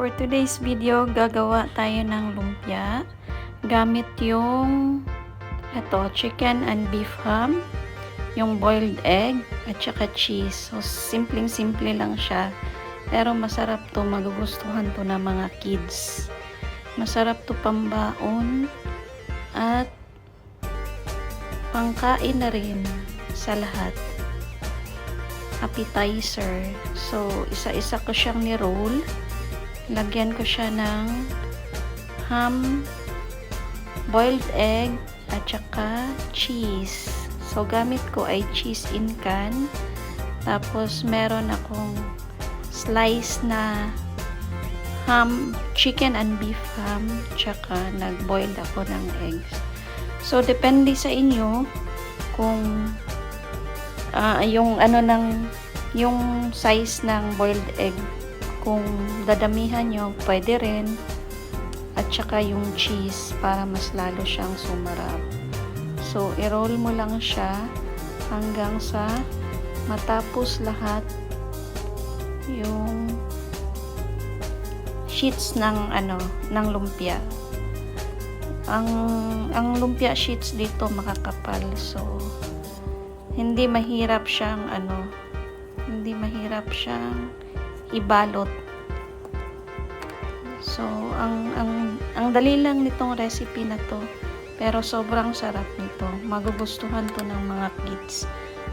For today's video, gagawa tayo ng lumpia gamit yung chicken and beef ham, yung boiled egg, at saka cheese. So, simpleng-simple lang siya. Pero masarap to, magugustuhan to ng mga kids. Masarap to pambaon at pangkain na rin sa lahat. Appetizer. So, isa-isa ko siyang ni-roll. Lagyan ko siya ng ham, boiled egg, at saka cheese. So, gamit ko ay cheese in can. Tapos, meron akong slice na ham, chicken and beef ham, tsaka nag-boiled ako ng eggs. So, depende sa inyo kung yung size ng boiled egg. Kung dadamihan nyo, pwede rin. At saka yung cheese para mas lalo siyang sumarap. So, i-roll mo lang siya hanggang sa matapos lahat yung sheets ng lumpia. Ang lumpia sheets dito makakapal. So, hindi mahirap siyang ibalot. So, ang dali lang nitong recipe na to, pero sobrang sarap nito. Magugustuhan to ng mga kids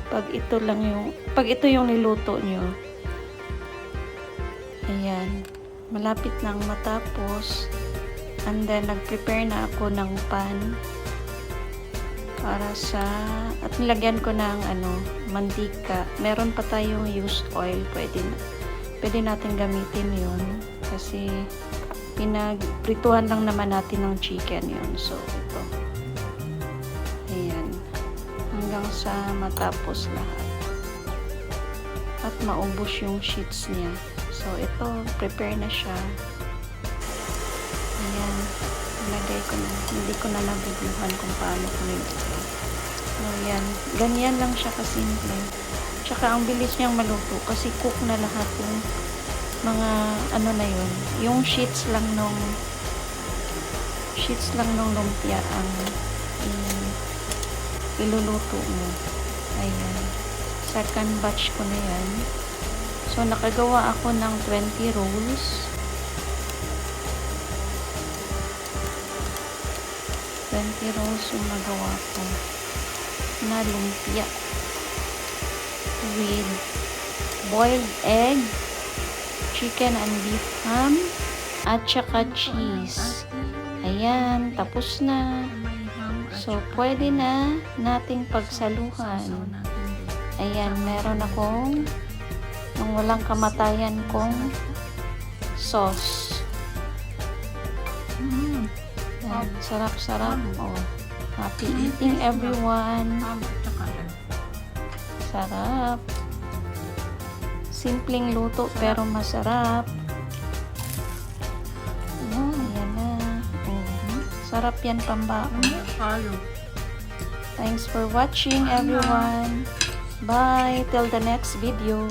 pag ito yung niluto nyo. Ayan, malapit nang matapos, and then nag-prepare na ako ng pan at nilagyan ko ng mantika. Meron pa tayong used oil, pwede natin gamitin yun kasi pinagprituhan lang naman natin ng chicken yun. So, ito. Ayan. Hanggang sa matapos lahat. At maubos yung sheets niya. So, ito, prepare na siya. Ayan. Ilagay ko na. Hindi ko na nabigluhan kung paano ko nilagay. So, ayan. Ganyan lang siya kasimple. Tsaka, ang bilis niyang maluto kasi cook na lahat yung mga na yun. Yung sheets lang nung lumpia ang iluluto mo. Ayan. Second batch ko na yan. So, nakagawa ako ng 20 rolls. 20 rolls yung nagawa ko na lumpia with boiled egg, chicken and beef ham, at saka cheese. Ayan, tapos na. So, pwede na nating pagsaluhan. Ayan, meron akong ng walang kamatayan kong sauce. Ayan, sarap-sarap. Oh, happy eating everyone. Sarap. Simpleng luto pero masarap. Ayan na. Sarap yan pambaon. Thanks for watching everyone. Bye till the next video.